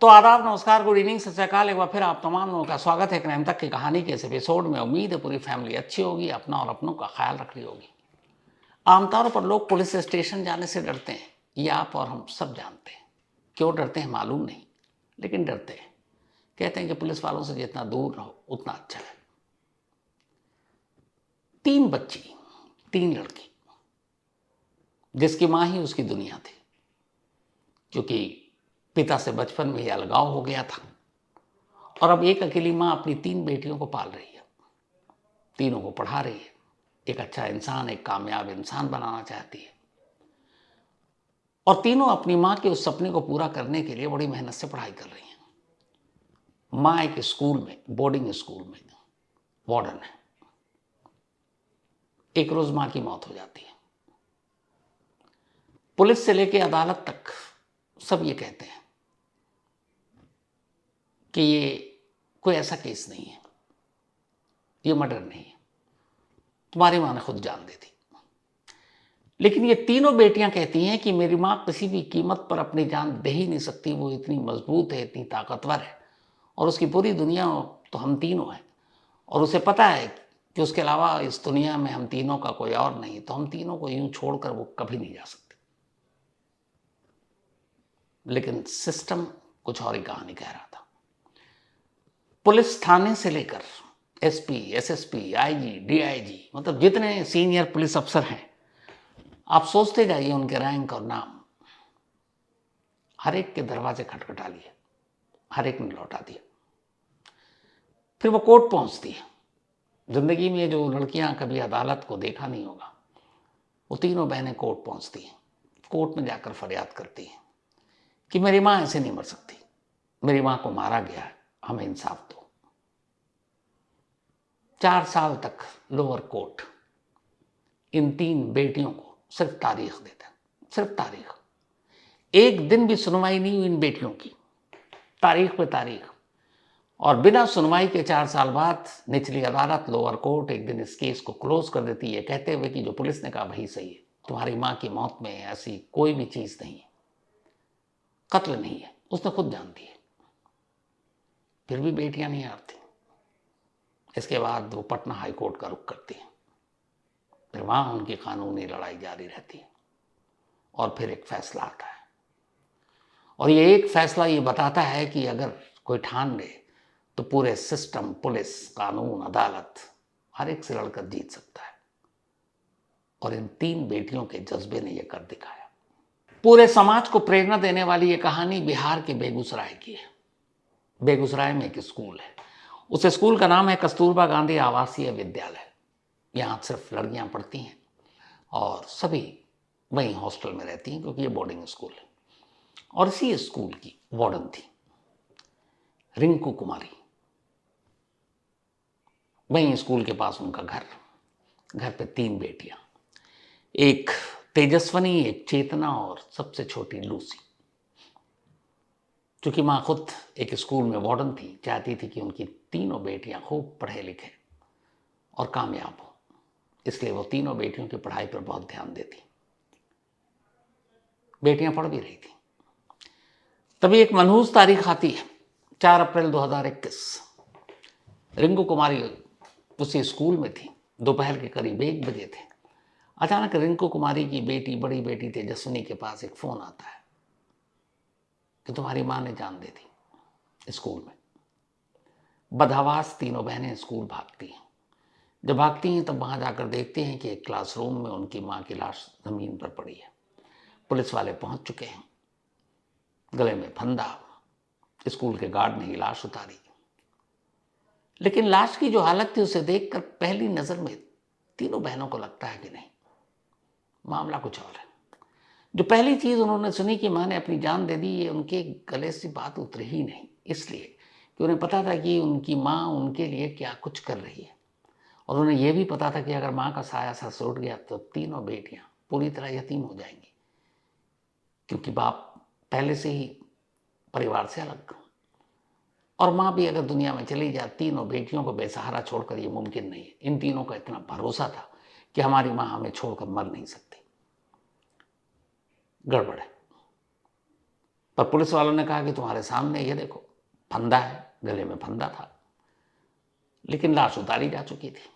तो आदाब, नमस्कार, गुड इवनिंग, सत श्री अकाल। एक बार फिर आप तमाम लोगों का स्वागत है क्राइम तक की कहानी के इस एपिसोड में। उम्मीद है पूरी फैमिली अच्छी होगी, अपना और अपनों का ख्याल रख रही होगी। आमतौर पर लोग पुलिस स्टेशन जाने से डरते हैं, ये आप और हम सब जानते हैं। क्यों डरते हैं मालूम नहीं, लेकिन डरते हैं। कहते हैं कि पुलिस वालों से जितना दूर रहो उतना अच्छा है। 3 बच्ची, 3 लड़की, जिसकी माँ ही उसकी दुनिया थी, क्योंकि पिता से बचपन में ही अलगाव हो गया था और अब एक अकेली माँ अपनी 3 बेटियों को पाल रही है, तीनों को पढ़ा रही है, एक अच्छा इंसान, एक कामयाब इंसान बनाना चाहती है और तीनों अपनी माँ के उस सपने को पूरा करने के लिए बड़ी मेहनत से पढ़ाई कर रही हैं। माँ एक स्कूल में, बोर्डिंग स्कूल में वार्डन है। एक रोज माँ की मौत हो जाती है। पुलिस से लेकर अदालत तक सब ये कहते हैं कि ये कोई ऐसा केस नहीं है, ये मर्डर नहीं है, तुम्हारी माँ ने खुद जान दे दी। लेकिन ये तीनों बेटियां कहती हैं कि मेरी माँ किसी भी कीमत पर अपनी जान दे ही नहीं सकती, वो इतनी मजबूत है, इतनी ताकतवर है और उसकी पूरी दुनिया तो हम तीनों हैं और उसे पता है कि उसके अलावा इस दुनिया में हम तीनों का कोई और नहीं, तो हम तीनों को यूं छोड़कर वो कभी नहीं जा सकती। लेकिन सिस्टम कुछ और ही कहानी कह रहा था। पुलिस थाने से लेकर एसपी, एसएसपी, आईजी, डीआईजी, मतलब जितने सीनियर पुलिस अफसर हैं, आप सोचते जाइए उनके रैंक और नाम। हर एक के दरवाजे खटखटा लिए, हर एक ने लौटा दिया। फिर वो कोर्ट पहुंचती है। जिंदगी में जो लड़कियां कभी अदालत को देखा नहीं होगा, वो तीनों बहनें कोर्ट पहुंचती हैं। कोर्ट में जाकर फरियाद करती हैं कि मेरी माँ ऐसे नहीं मर सकती, मेरी माँ को मारा गया है, हमें इंसाफ दो। 4 साल तक लोअर कोर्ट इन 3 बेटियों को सिर्फ तारीख देता है, सिर्फ तारीख। एक दिन भी सुनवाई नहीं हुई इन बेटियों की, तारीख पे तारीख। और बिना सुनवाई के 4 साल बाद निचली अदालत, लोअर कोर्ट, एक दिन इस केस को क्लोज कर देती है, कहते हुए कि जो पुलिस ने कहा वही सही है, तुम्हारी माँ की मौत में ऐसी कोई भी चीज नहीं है, कत्ल नहीं है, उसने खुद जानती है। फिर भी बेटियां नहीं हारती। इसके बाद वो पटना हाई कोर्ट का रुख करती है। फिर वहां उनकी कानूनी लड़ाई जारी रहती है और फिर एक फैसला आता है और ये एक फैसला ये बताता है कि अगर कोई ठान ले तो पूरे सिस्टम, पुलिस, कानून, अदालत, हर एक से लड़कर जीत सकता है। और इन 3 बेटियों के जज्बे ने यह कर दिखाया। पूरे समाज को प्रेरणा देने वाली ये कहानी बिहार के बेगूसराय की है। बेगूसराय में एक स्कूल है। उस स्कूल का नाम है कस्तूरबा गांधी आवासीय विद्यालय। यहाँ सिर्फ लड़कियां पढ़ती हैं और सभी वहीं हॉस्टल में रहती हैं, क्योंकि ये बोर्डिंग स्कूल है। और इसी स्कूल की वार्डन थी रिंकू कुमारी। वहीं स्कूल के पास उनका घर, घर पे 3 बेटियां, एक तेजस्वनी, एक चेतना और सबसे छोटी लूसी। चूंकि माँ खुद एक स्कूल में वार्डन थी, चाहती थी कि उनकी तीनों बेटियां खूब पढ़े लिखे और कामयाब हो, इसलिए वो तीनों बेटियों की पढ़ाई पर बहुत ध्यान देती। बेटियां पढ़ भी रही थी। तभी एक मनहूस तारीख आती है, 4 अप्रैल 2021। रिंकू कुमारी उसी स्कूल में थी। दोपहर के करीब 1 बजे थे। अचानक रिंकू कुमारी की बेटी, बड़ी बेटी तेजस्विनी के पास एक फोन आता है कि तुम्हारी माँ ने जान दे दी स्कूल में। बदहवास तीनों बहनें स्कूल भागती हैं। जब भागती हैं तब वहां जाकर देखते हैं कि एक क्लासरूम में उनकी माँ की लाश जमीन पर पड़ी है। पुलिस वाले पहुंच चुके हैं। गले में फंदा, स्कूल के गार्ड ने ही लाश उतारी। लेकिन लाश की जो हालत थी उसे देखकर पहली नजर में तीनों बहनों को लगता है कि नहीं, मामला कुछ और है। जो पहली चीज उन्होंने सुनी कि माँ ने अपनी जान दे दी, ये उनके गले से बात उतरी ही नहीं, इसलिए कि उन्हें पता था कि उनकी माँ उनके लिए क्या कुछ कर रही है। और उन्हें यह भी पता था कि अगर माँ का साया सा उठ गया तो तीनों बेटियां पूरी तरह यतीम हो जाएंगी, क्योंकि बाप पहले से ही परिवार से अलग, और माँ भी अगर दुनिया में चली जाए, तीनों बेटियों को बेसहारा छोड़कर ये मुमकिन नहीं है। इन तीनों का इतना भरोसा था कि हमारी माँ हमें छोड़कर मर नहीं सकती। गड़बड़ है। पर पुलिस वालों ने कहा कि तुम्हारे सामने ये देखो फंदा है, गले में फंदा था, लेकिन लाश उतारी जा चुकी थी।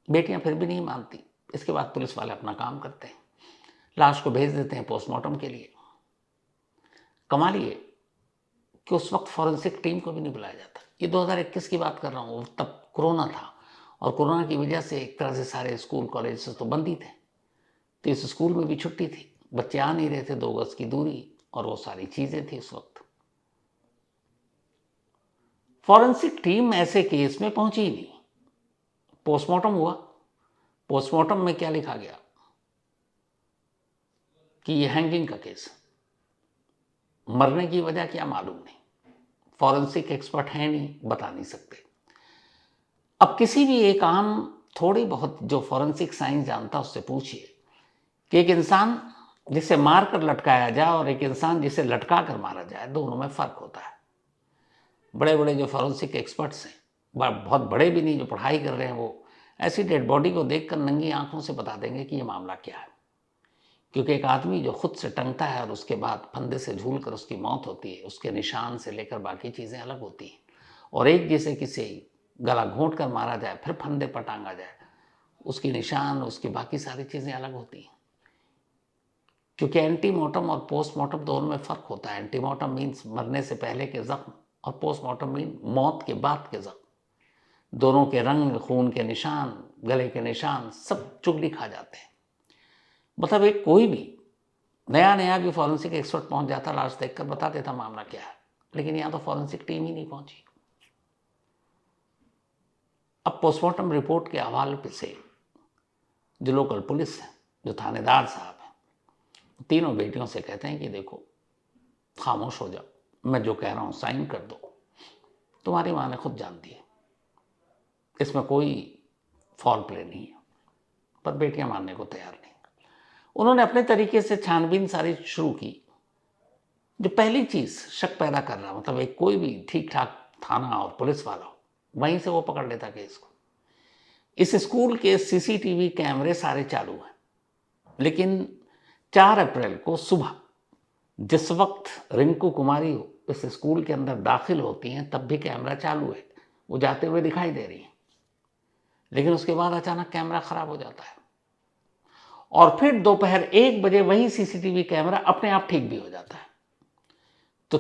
बेटियां फिर भी नहीं मानती। इसके बाद पुलिस वाले अपना काम करते हैं, लाश को भेज देते हैं पोस्टमार्टम के लिए। कमाल ये कि उस वक्त फॉरेंसिक टीम को भी नहीं बुलाया जाता। ये 2021 की बात कर रहा हूँ, तब कोरोना था और कोरोना की वजह से एक तरह से सारे स्कूल कॉलेज तो बंद ही थे, तो इस स्कूल में भी छुट्टी थी, बच्चे आ नहीं रहे थे, 2 गज की दूरी और वो सारी चीज़ें थी उस वक्त। फॉरेंसिक टीम ऐसे केस में पहुंची ही नहीं। पोस्टमार्टम हुआ, पोस्टमार्टम में क्या लिखा गया कि ये हैंगिंग का केस, मरने की वजह क्या मालूम नहीं, फॉरेंसिक एक्सपर्ट है नहीं, बता नहीं सकते। अब किसी भी एक आम थोड़ी बहुत जो फॉरेंसिक साइंस जानता उससे पूछिए कि एक इंसान जिसे मार कर लटकाया जाए और एक इंसान जिसे लटका कर मारा जाए, दोनों में फ़र्क होता है। बड़े बड़े जो फॉरेंसिक एक्सपर्ट्स हैं, बहुत बड़े भी नहीं, जो पढ़ाई कर रहे हैं, वो ऐसी डेड बॉडी को देखकर नंगी आंखों से बता देंगे कि ये मामला क्या है। क्योंकि एक आदमी जो खुद से टंगता है और उसके बाद फंदे से झूल कर उसकी मौत होती है, उसके निशान से लेकर बाकी चीज़ें अलग होती हैं। और एक जैसे किसी गला घोंट कर मारा जाए फिर फंदे पर टांगा जाए, उसकी निशान, उसकी बाकी सारी चीज़ें अलग होती हैं। क्योंकि एंटीमॉर्टम और पोस्टमार्टम दोनों में फ़र्क होता है। एंटीमॉर्टम मीन्स मरने से पहले के ज़ख्म और पोस्टमार्टम मीन मौत के बाद के ज़ख्म। दोनों के रंग, खून के निशान, गले के निशान सब चुगली खा जाते हैं। मतलब एक कोई भी नया नया भी फॉरेंसिक एक्सपर्ट पहुंच जाता, लाश देखकर बता देता मामला क्या है, लेकिन यहाँ तो फॉरेंसिक टीम ही नहीं पहुंची। अब पोस्टमार्टम रिपोर्ट के हवाले से जो लोकल पुलिस है, जो थानेदार साहब हैं, तीनों बेटियों से कहते हैं कि देखो खामोश हो जाओ, मैं जो कह रहा हूँ साइन कर दो, तुम्हारी माँ ने खुद जान दी है, इसमें कोई फॉल प्ले नहीं है। पर बेटियां मानने को तैयार नहीं। उन्होंने अपने तरीके से छानबीन सारी शुरू की। जो पहली चीज़ शक पैदा कर रहा, मतलब एक कोई भी ठीक ठाक थाना और पुलिस वाला हो, वहीं से वो पकड़ लेता केस को। इस स्कूल के सीसीटीवी कैमरे सारे चालू हैं, लेकिन 4 अप्रैल को सुबह जिस वक्त रिंकू कुमारी इस स्कूल के अंदर दाखिल होती हैं, तब भी कैमरा चालू है, वो जाते हुए दिखाई दे रही हैं। लेकिन उसके बाद अचानक कैमरा खराब हो जाता है और फिर दोपहर 1 बजे वही सीसीटीवी कैमरा अपने आप ठीक भी हो जाता है। तो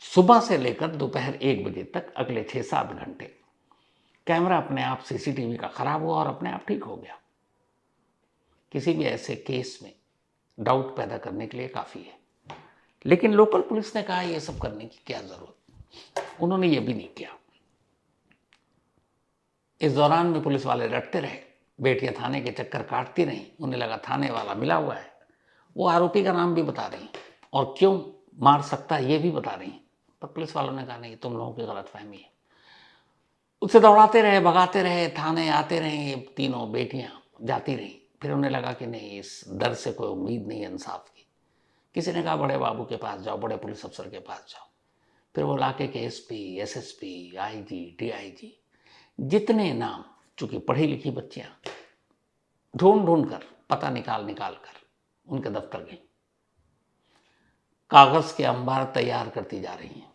सुबह से लेकर दोपहर 1 बजे तक अगले 6-7 घंटे कैमरा अपने आप सीसीटीवी का खराब हुआ और अपने आप ठीक हो गया। किसी भी ऐसे केस में डाउट पैदा करने के लिए काफ़ी है। लेकिन लोकल पुलिस ने कहा ये सब करने की क्या ज़रूरत, उन्होंने ये भी नहीं किया। इस दौरान में पुलिस वाले रटते रहे, बेटियां थाने के चक्कर काटती रहीं, उन्हें लगा थाने वाला मिला हुआ है। वो आरोपी का नाम भी बता रही और क्यों मार सकता है ये भी बता रही, पर पुलिस वालों ने कहा नहीं, तुम लोगों की गलतफहमी है। उससे दौड़ाते रहे, भगाते रहे, थाने आते रहे, ये तीनों बेटियां जाती रहीं। फिर उन्हें लगा कि नहीं, इस दर से कोई उम्मीद नहीं है इंसाफ की। किसी ने कहा बड़े बाबू के पास जाओ, बड़े पुलिस अफसर के पास जाओ। फिर वो इलाके के एसपी, एसएसपी, आईजी, डीआईजी, जितने नाम, चूंकि पढ़ी लिखी बच्चियां ढूंढ ढूंढ कर, पता निकाल निकाल कर उनके दफ्तर गई, कागज के अंबार तैयार करती जा रही हैं।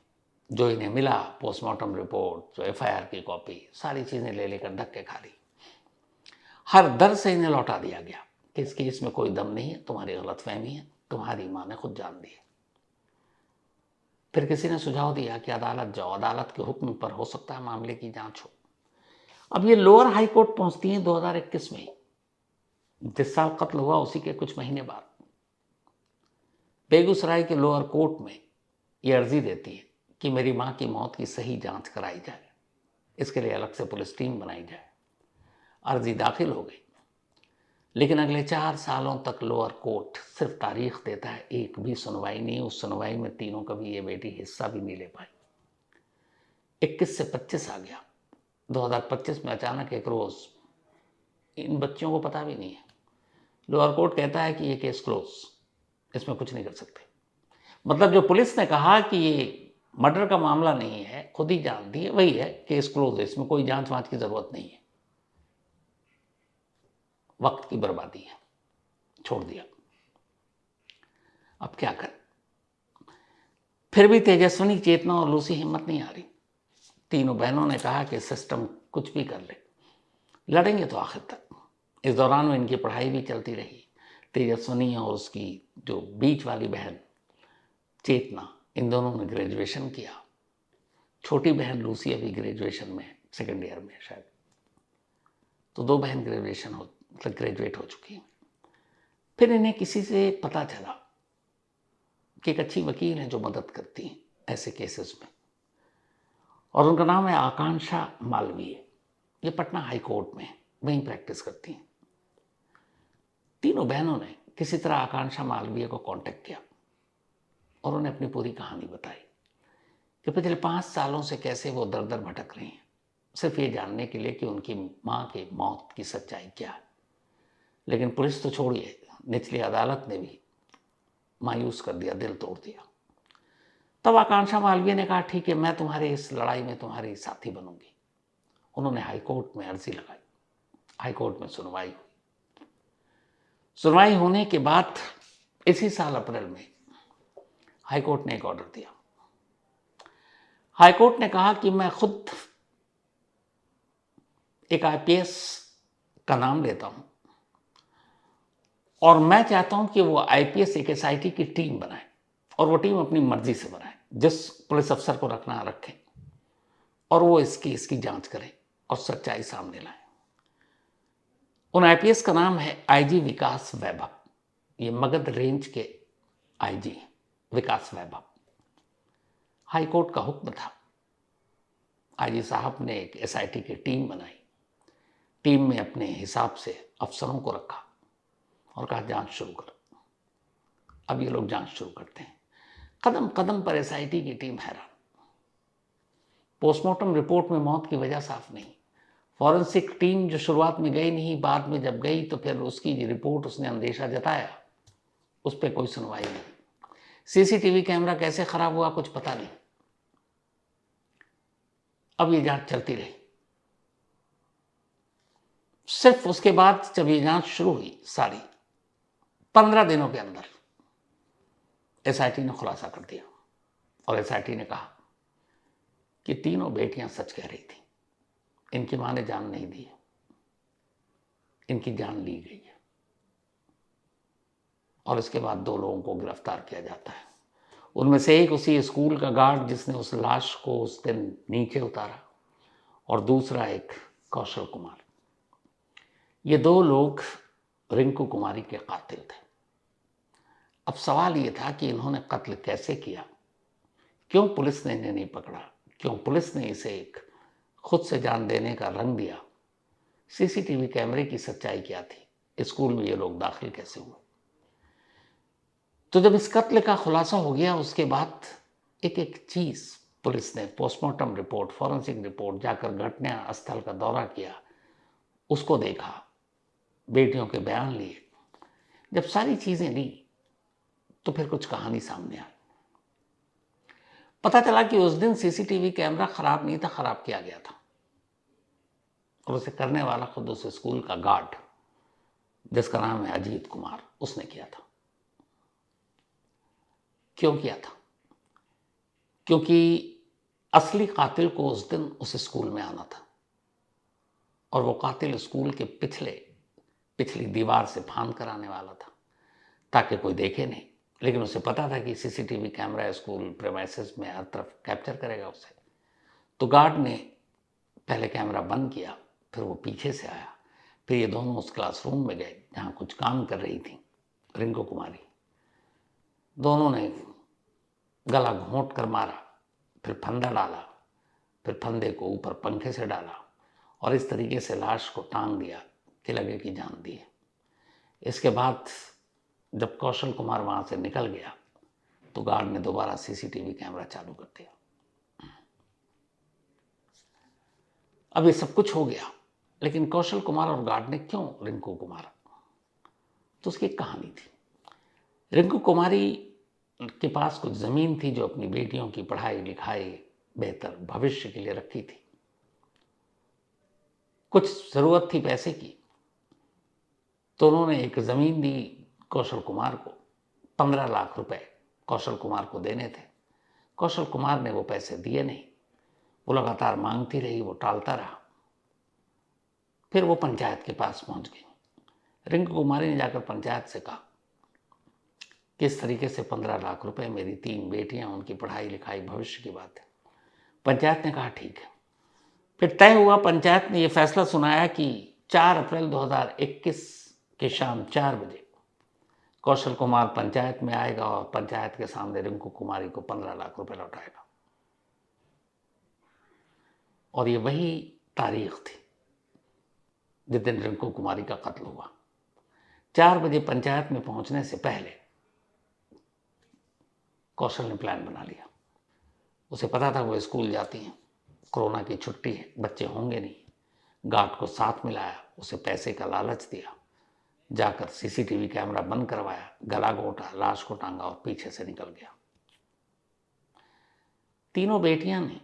जो इन्हें मिला, पोस्टमार्टम रिपोर्ट, जो एफआईआर की कॉपी, सारी चीजें ले लेकर धक्के खा ली। हर दर से इन्हें लौटा दिया गया कि इस केस में कोई दम नहीं है, तुम्हारी गलतफहमी है, तुम्हारी मां ने खुद जान दी है। फिर किसी ने सुझाव दिया कि अदालत जाओ, अदालत के हुक्म पर हो सकता है मामले की जांच हो। अब ये लोअर हाई कोर्ट पहुंचती हैं 2021 में। जिस साल कत्ल हुआ उसी के कुछ महीने बाद बेगूसराय के लोअर कोर्ट में ये अर्जी देती है कि मेरी मां की मौत की सही जांच कराई जाए, इसके लिए अलग से पुलिस टीम बनाई जाए। अर्जी दाखिल हो गई, लेकिन अगले 4 सालों तक लोअर कोर्ट सिर्फ तारीख देता है, एक भी सुनवाई नहीं। उस सुनवाई में तीनों कभी ये बेटी हिस्सा भी नहीं ले पाई। 21 से 25 आ गया, 2025 में अचानक एक रोज इन बच्चियों को पता भी नहीं है, लोअर कोर्ट कहता है कि ये केस क्लोज, इसमें कुछ नहीं कर सकते। मतलब जो पुलिस ने कहा कि ये मर्डर का मामला नहीं है, खुद ही जानती है, वही है, केस क्लोज है, इसमें कोई जांच वांच की जरूरत नहीं है। वक्त की बर्बादी है, छोड़ दिया। अब क्या करें? फिर भी तेजस्विनी, चेतना और लूसी हिम्मत नहीं आ रही। तीनों बहनों ने कहा कि सिस्टम कुछ भी कर ले, लड़ेंगे तो आखिर तक। इस दौरान में इनकी पढ़ाई भी चलती रही। तेजस्विनी और उसकी जो बीच वाली बहन चेतना, इन दोनों ने ग्रेजुएशन किया। छोटी बहन लूसी अभी ग्रेजुएशन में, सेकेंड ईयर में शायद। तो दो बहन ग्रेजुएट हो चुकी हैं। फिर इन्हें किसी से पता चला कि एक अच्छी वकील है जो मदद करती हैं ऐसे केसेस में, और उनका नाम है आकांक्षा मालवीय। ये पटना हाई कोर्ट में वहीं प्रैक्टिस करती हैं। तीनों बहनों ने किसी तरह आकांक्षा मालवीय को कांटेक्ट किया और उन्हें अपनी पूरी कहानी बताई कि पिछले 5 सालों से कैसे वो दर दर भटक रही हैं, सिर्फ ये जानने के लिए कि उनकी माँ की मौत की सच्चाई क्या है। लेकिन पुलिस तो छोड़िए, निचली अदालत ने भी मायूस कर दिया, दिल तोड़ दिया। तब आकांक्षा मालवीय ने कहा, ठीक है, मैं तुम्हारी इस लड़ाई में तुम्हारी साथी बनूंगी। उन्होंने हाईकोर्ट में अर्जी लगाई। हाईकोर्ट में सुनवाई हुई। सुनवाई होने के बाद इसी साल अप्रैल में हाईकोर्ट ने एक ऑर्डर दिया। हाईकोर्ट ने कहा कि मैं खुद एक आईपीएस का नाम लेता हूं और मैं चाहता हूं कि वो आईपीएस एक एसआईटी की टीम बनाए, और वो टीम अपनी मर्जी से बनाए, जिस पुलिस अफसर को रखना रखें, और वो इसकी जांच करें और सच्चाई सामने लाएं। उन आईपीएस का नाम है आईजी विकास वैभव। ये मगध रेंज के आईजी विकास वैभव। हाईकोर्ट का हुक्म था। आईजी साहब ने एक एसआईटी की टीम बनाई। टीम में अपने हिसाब से अफसरों को रखा और कहा, जांच शुरू करो। अब ये लोग जांच शुरू करते हैं। कदम कदम पर एसआईटी की टीम हैरान। पोस्टमार्टम रिपोर्ट में मौत की वजह साफ नहीं। फॉरेंसिक टीम जो शुरुआत में गई नहीं, बाद में जब गई तो फिर उसकी रिपोर्ट उसने अंदेशा जताया, उस पर कोई सुनवाई नहीं। सीसीटीवी कैमरा कैसे खराब हुआ कुछ पता नहीं। अब ये जांच चलती रही। सिर्फ उसके बाद जब ये जांच शुरू हुई, सारी 15 दिनों के अंदर एसआईटी ने खुलासा कर दिया। और एसआईटी ने कहा कि तीनों बेटियां सच कह रही थी, इनकी मां ने जान नहीं दी, इनकी जान ली गई है। और इसके बाद 2 लोगों को गिरफ्तार किया जाता है। उनमें से एक उसी स्कूल का गार्ड जिसने उस लाश को उस दिन नीचे उतारा, और दूसरा एक कौशल कुमार। ये 2 लोग रिंकू कुमारी के कातिल थे। अब सवाल ये था कि इन्होंने कत्ल कैसे किया, क्यों पुलिस ने इन्हें नहीं पकड़ा, क्यों पुलिस ने इसे एक खुद से जान देने का रंग दिया। सीसीटीवी कैमरे की सच्चाई क्या थी, स्कूल में ये लोग दाखिल कैसे हुए। तो जब इस कत्ल का खुलासा हो गया, उसके बाद एक एक चीज पुलिस ने, पोस्टमार्टम रिपोर्ट, फॉरेंसिक रिपोर्ट, जाकर घटना स्थल का दौरा किया, उसको देखा, बेटियों के बयान लिए। जब सारी चीजें ली तो फिर कुछ कहानी सामने आई। पता चला कि उस दिन सीसीटीवी कैमरा खराब नहीं था, खराब किया गया था, और उसे करने वाला खुद उस स्कूल का गार्ड जिसका नाम है अजीत कुमार, उसने किया था। क्यों किया था? क्योंकि असली कातिल को उस दिन उस स्कूल में आना था, और वो कातिल स्कूल के पिछली दीवार से फांद कर आने वाला था ताकि कोई देखे नहीं। लेकिन उसे पता था कि सीसीटीवी कैमरा स्कूल प्रेमाइसेस में हर तरफ कैप्चर करेगा उसे। तो गार्ड ने पहले कैमरा बंद किया, फिर वो पीछे से आया, फिर ये दोनों उस क्लासरूम में गए जहाँ कुछ काम कर रही थी रिंकू कुमारी। दोनों ने गला घोंट कर मारा, फिर फंदा डाला, फिर फंदे को ऊपर पंखे से डाला, और इस तरीके से लाश को टांग दिया कि लगे कि जान दी है। इसके बाद जब कौशल कुमार वहां से निकल गया तो गार्ड ने दोबारा सीसीटीवी कैमरा चालू कर दिया। अब ये सब कुछ हो गया, लेकिन कौशल कुमार और गार्ड ने क्यों रिंकू को मारा, तो उसकी एक कहानी थी। रिंकू कुमारी के पास कुछ जमीन थी जो अपनी बेटियों की पढ़ाई लिखाई, बेहतर भविष्य के लिए रखी थी। कुछ जरूरत थी पैसे की, तो उन्होंने एक जमीन दी कौशल कुमार को 15 लाख रुपए कौशल कुमार को देने थे। कौशल कुमार ने वो पैसे दिए नहीं, वो लगातार मांगती रही, वो टालता रहा। फिर वो पंचायत के पास पहुंच गई। रिंकू कुमारी ने जाकर पंचायत से कहा किस तरीके से 15 लाख रुपए, मेरी 3 बेटियां, उनकी पढ़ाई लिखाई, भविष्य की बात है। पंचायत ने कहा ठीक है। फिर तय हुआ, पंचायत ने यह फैसला सुनाया कि 4 अप्रैल 2021 की शाम 4 बजे कौशल कुमार पंचायत में आएगा और पंचायत के सामने रिंकू कुमारी को 15 लाख रुपए लौटाएगा। और ये वही तारीख थी जिस दिन रिंकू कुमारी का कत्ल हुआ। 4 बजे पंचायत में पहुंचने से पहले कौशल ने प्लान बना लिया। उसे पता था वो स्कूल जाती हैं, कोरोना की छुट्टी है, बच्चे होंगे नहीं। गार्ड को साथ मिलाया, उसे पैसे का लालच दिया, जाकर सीसीटीवी कैमरा बंद करवाया, गला घोटा, लाश को टांगा और पीछे से निकल गया। तीनों बेटियां ने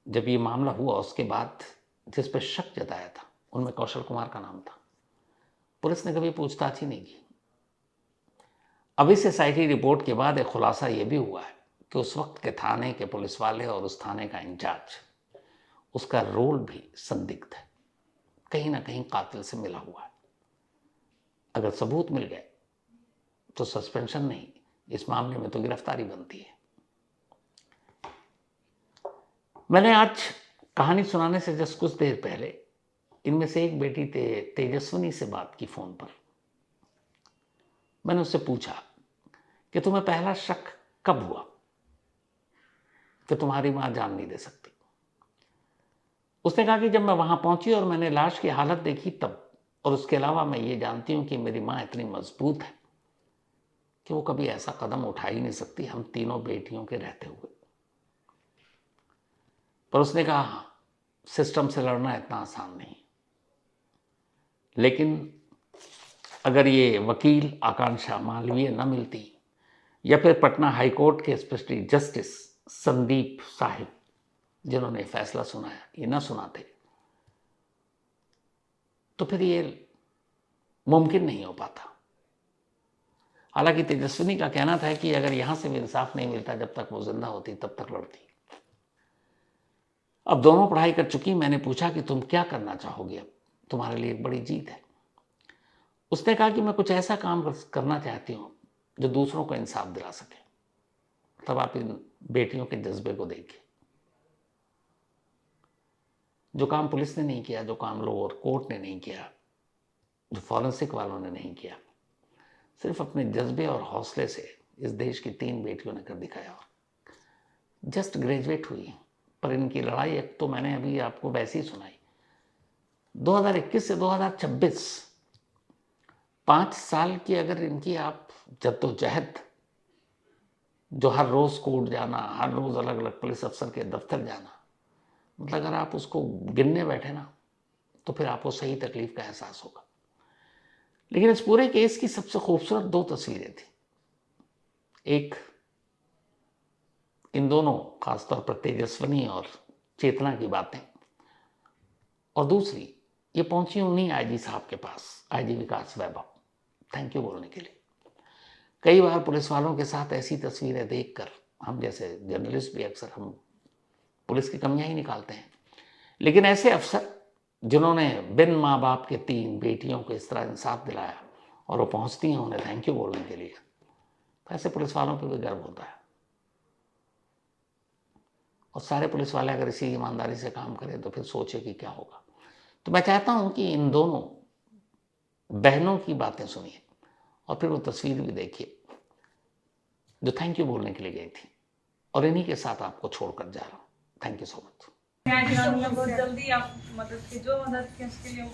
जब ये मामला हुआ उसके बाद जिस पर शक जताया था उनमें कौशल कुमार का नाम था। पुलिस ने कभी पूछताछ ही नहीं की। अब इस एसआईटी रिपोर्ट के बाद एक खुलासा यह भी हुआ है कि उस वक्त के थाने के पुलिस वाले और उस थाने का इंचार्ज, उसका रोल भी संदिग्ध है, कहीं ना कहीं कातिल से मिला हुआ है। अगर सबूत मिल गए तो सस्पेंशन नहीं, इस मामले में तो गिरफ्तारी बनती है। मैंने आज कहानी सुनाने से जस्ट कुछ देर पहले इनमें से एक बेटी तेजस्विनी से बात की फोन पर। मैंने उससे पूछा कि तुम्हें पहला शक कब हुआ कि तुम्हारी मां जान नहीं दे सकती। उसने कहा कि जब मैं वहां पहुंची और मैंने लाश की हालत देखी तब, और उसके अलावा मैं ये जानती हूं कि मेरी मां इतनी मजबूत है कि वो कभी ऐसा कदम उठा ही नहीं सकती, हम तीनों बेटियों के रहते हुए। पर उसने कहा हाँ, सिस्टम से लड़ना इतना आसान नहीं, लेकिन अगर ये वकील आकांक्षा मालवीय न मिलती या फिर पटना हाईकोर्ट के स्पेशली जस्टिस संदीप साहिब जिन्होंने फैसला सुनाया, ये न सुनाते तो फिर ये मुमकिन नहीं हो पाता। हालांकि तेजस्विनी का कहना था कि अगर यहां से भी इंसाफ नहीं मिलता, जब तक वो जिंदा होती तब तक लड़ती। अब दोनों पढ़ाई कर चुकी। मैंने पूछा कि तुम क्या करना चाहोगे, अब तुम्हारे लिए एक बड़ी जीत है। उसने कहा कि मैं कुछ ऐसा काम करना चाहती हूं जो दूसरों को इंसाफ दिला सके। तब आप इन बेटियों के जज्बे को देखिए। जो काम पुलिस ने नहीं किया, जो काम लोअर कोर्ट ने नहीं किया, जो फॉरेंसिक वालों ने नहीं किया, सिर्फ अपने जज्बे और हौसले से इस देश की 3 बेटियों ने कर दिखाया। जस्ट ग्रेजुएट हुई, पर इनकी लड़ाई एक तो मैंने अभी आपको वैसे ही सुनाई। 2021 से 2026 5 साल की अगर इनकी आप जद्दोजहद, जो हर रोज कोर्ट जाना, हर रोज अलग अलग पुलिस अफसर के दफ्तर जाना, मतलब अगर आप उसको गिनने बैठे ना तो फिर आपको सही तकलीफ का एहसास होगा। लेकिन इस पूरे केस की सबसे खूबसूरत 2 तस्वीरें थी। एक इन दोनों, खासतौर पर तेजस्विनी और चेतना की बातें, और दूसरी ये पहुंची उन्हीं आईजी साहब के पास, IG Vikas Vaibhav, thank you बोलने के लिए। कई बार पुलिस वालों के साथ ऐसी तस्वीरें देखकर हम जैसे जर्नलिस्ट भी अक्सर हम पुलिस की कमियां ही निकालते हैं, लेकिन ऐसे अफसर जिन्होंने बिन माँ बाप के 3 बेटियों को इस तरह इंसाफ दिलाया और वो पहुंचती हैं उन्हें थैंक यू बोलने के लिए, तो ऐसे पुलिस वालों पर भी गर्व होता है। और सारे पुलिस वाले अगर इसी ईमानदारी से काम करें तो फिर सोचे कि क्या होगा। तो मैं चाहता हूं कि इन दोनों बहनों की बातें सुनिए और फिर वो तस्वीर भी देखिए जो थैंक यू बोलने के लिए गई थी, और इन्हीं के साथ आपको छोड़कर जा रहा हूँ। Thank you so much. बहुत जल्दी आप मदद की, जो मदद की उसके लिए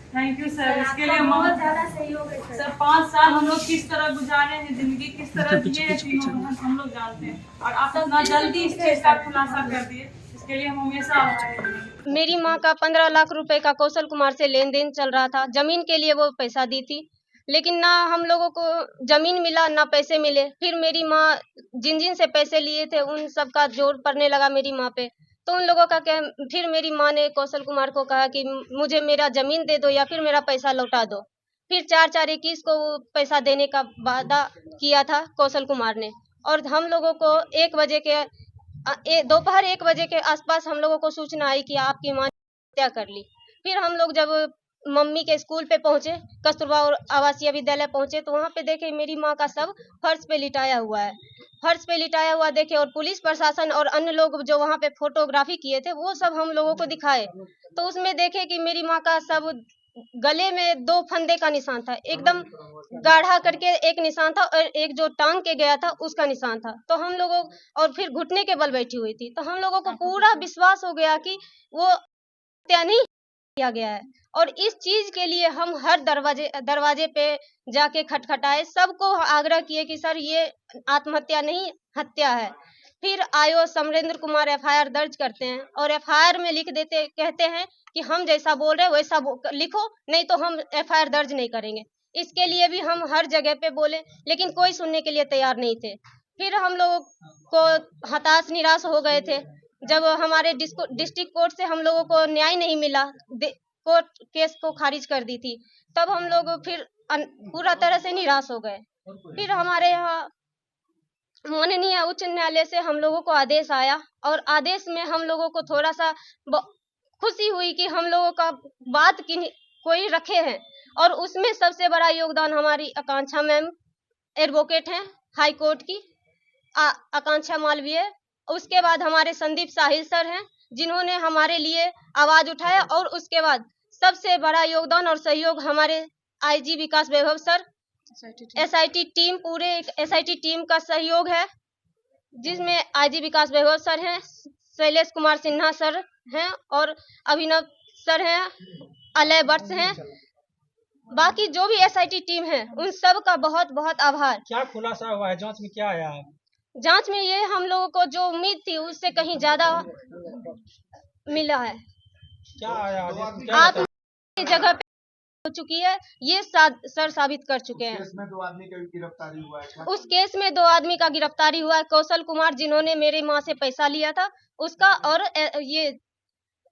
थैंक यू सर। इसके लिए बहुत ज्यादा सहयोग है सर। 5 साल हम लोग किस तरह गुजारे हैं, जिंदगी किस तरह जिए हैं तीनों बहन, हम लोग जानते हैं, और आप इतना जल्दी इस चीज का खुलासा कर दिए, इसके लिए हम हमेशा आभारी रहेंगे। मेरी मां का 15 लाख रुपए का कौशल कुमार से लेन देन चल रहा था। जमीन के लिए वो पैसा दी थी, लेकिन ना हम लोगों को जमीन मिला ना पैसे मिले। फिर मेरी माँ जिन जिन से पैसे लिए थे उन सब का जोर पड़ने लगा मेरी माँ पे। तो उन लोगों का क्या, फिर मेरी माँ ने कौशल कुमार को कहा कि मुझे मेरा जमीन दे दो या फिर मेरा पैसा लौटा दो। फिर 4/4/21 को पैसा देने का वादा किया था कौशल कुमार ने। और हम लोगों को 1 बजे के दोपहर 1 बजे के आसपास हम लोगों को सूचना आई कि आपकी मां ने हत्या कर ली। फिर हम लोग जब मम्मी के स्कूल पे पहुंचे, कस्तूरबा और आवासीय विद्यालय पहुंचे, तो वहां पे देखे मेरी मां का शव फर्श पे लिटाया हुआ है। फर्श पे लिटाया हुआ देखे और पुलिस प्रशासन और अन्य लोग जो वहां पे फोटोग्राफी किए थे वो सब हम लोगों को दिखाए, तो उसमें देखे कि मेरी मां का शव गले में 2 फंदे का निशान था, एकदम गाढ़ा करके एक निशान था और एक जो टांग के गया था उसका निशान था। तो हम लोगों और फिर घुटने के बल बैठी हुई थी, तो हम लोगों को पूरा विश्वास हो गया कि वो हत्या नहीं किया गया है। और इस चीज के लिए हम हर दरवाजे पे जाके खटखटाए, सबको आग्रह किए कि सर ये आत्महत्या नहीं हत्या है। फिर आयो समरेंद्र कुमार एफआईआर दर्ज करते हैं और एफआईआर में लिख देते, कहते हैं कि हम जैसा बोल रहे हैं वैसा लिखो, नहीं तो हम एफआईआर दर्ज नहीं करेंगे। इसके लिए भी हम हर जगह पे बोले, लेकिन कोई सुनने के लिए तैयार नहीं थे। फिर हम लोगों को हताश निराश हो गए थे जब हमारे डिस्ट्रिक्ट कोर्ट से हम लोगों को न्याय नहीं मिला, कोर्ट केस को खारिज कर दी थी, तब हम लोग फिर पूरा तरह से निराश हो गए। फिर हमारे यहाँ माननीय उच्च न्यायालय से हम लोगों को आदेश आया और आदेश में हम लोगों को थोड़ा सा खुशी हुई कि हम लोगों का बात कोई रखे हैं। और उसमें सबसे बड़ा योगदान हमारी आकांक्षा मैम एडवोकेट हैं हाई कोर्ट की, आकांक्षा मालवीय। उसके बाद हमारे संदीप साहिल सर हैं जिन्होंने हमारे लिए आवाज उठाया। और उसके बाद सबसे बड़ा योगदान और सहयोग हमारे आईजी विकास वैभव सर, एसआईटी टीम, पूरे एसआईटी टीम का सहयोग है, जिसमें आईजी विकास वैभव सर हैं, शैलेश कुमार सिन्हा सर हैं और अभिनव सर हैं, अलय वर्ष हैं। बाकी जो भी एसआईटी टीम है उन सब का बहुत बहुत आभार। क्या खुलासा हुआ है? जांच में क्या आया है? जांच में ये हम लोगों को जो उम्मीद थी उससे कहीं ज्यादा मिला है। क्या आया? आप जगह पे हो चुकी है, ये सर साबित कर चुके हैं। केस में 2 आदमी का गिरफ्तारी हुआ है। उस केस में 2 आदमी का गिरफ्तारी हुआ है, कौशल कुमार जिन्होंने मेरी माँ से पैसा लिया था उसका, और ये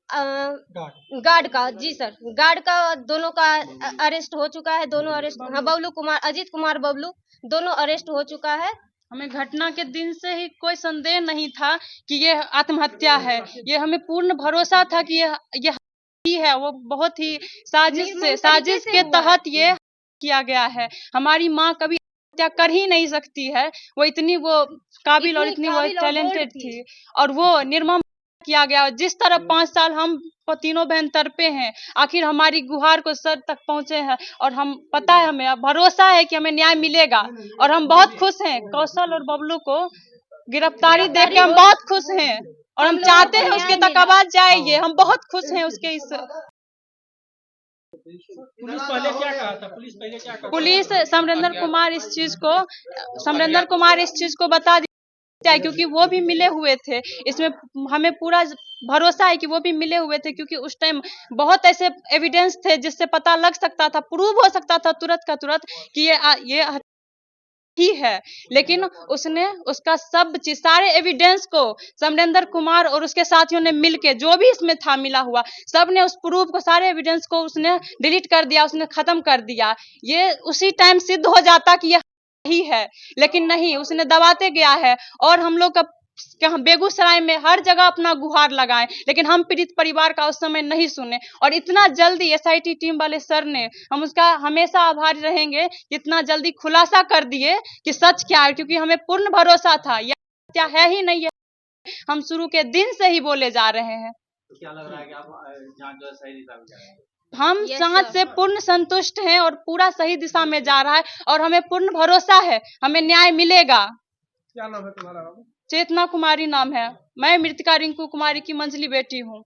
गार्ड का, जी सर, गार्ड का, दोनों का अरेस्ट हो चुका है। दोनों अरेस्ट, हाँ, बबलू कुमार, अजीत कुमार बबलू, दोनों अरेस्ट हो चुका है। हमें घटना के दिन से ही कोई संदेह नहीं था कि ये आत्महत्या है। ये हमें पूर्ण भरोसा था कि ये ही है। वो बहुत ही साजिश के तहत ये किया गया है। हमारी माँ कभी हत्या कर ही नहीं सकती है। वो इतनी काबिल और इतनी वो टैलेंटेड थी और वो निर्मम किया गया। जिस तरह 5 साल हम तीनों बहन तड़पे हैं, आखिर हमारी गुहार को सर तक पहुंचे हैं और हम पता है, हमें भरोसा है कि हमें न्याय मिलेगा और हम बहुत खुश हैं। कौशल और बबलू को गिरफ्तारी देख के हम बहुत खुश हैं और हम चाहते हैं उसके तक आवाज जाए। ये हम बहुत खुश हैं उसके इस। पुलिस पहले क्या कहा था? पुलिस पहले क्या कहा? पुलिस समरेंद्र कुमार इस चीज को बता दिया है, क्योंकि वो भी मिले हुए थे। इसमें हमें पूरा भरोसा है कि वो भी मिले हुए थे, क्योंकि उस टाइम बहुत ऐसे एविडेंस थे जिससे पता लग सकता था, प्रूव हो सकता था तुरंत का तुरंत कि ये ही है। लेकिन उसने उसका सब चीज, सारे एविडेंस को समरेंद्र कुमार और उसके साथियों ने मिलके, जो भी इसमें था मिला हुआ, सब ने उस प्रूफ को, सारे एविडेंस को उसने डिलीट कर दिया, उसने खत्म कर दिया। ये उसी टाइम सिद्ध हो जाता कि ये ही है, लेकिन नहीं, उसने दबाते गया है। और हम लोग का हम बेगूसराय में हर जगह अपना गुहार लगाएं, लेकिन हम पीड़ित परिवार का उस समय नहीं सुने। और इतना जल्दी एसआईटी टीम वाले सर ने, हम उसका हमेशा आभारी रहेंगे, इतना जल्दी खुलासा कर दिए कि सच क्या है, क्योंकि हमें पूर्ण भरोसा था यह क्या है ही नहीं है। हम शुरू के दिन से ही बोले जा रहे हैं। क्या लग रहा है कि आप जांच जो सही दिशा में जा रहे हैं? हम जांच से पूर्ण संतुष्ट हैं और पूरा सही दिशा में जा रहा है और हमें पूर्ण भरोसा है हमें न्याय मिलेगा। क्या नाम है तुम्हारा? चेतना कुमारी नाम है। मैं मृतका रिंकू कुमारी की मंझली बेटी हूँ।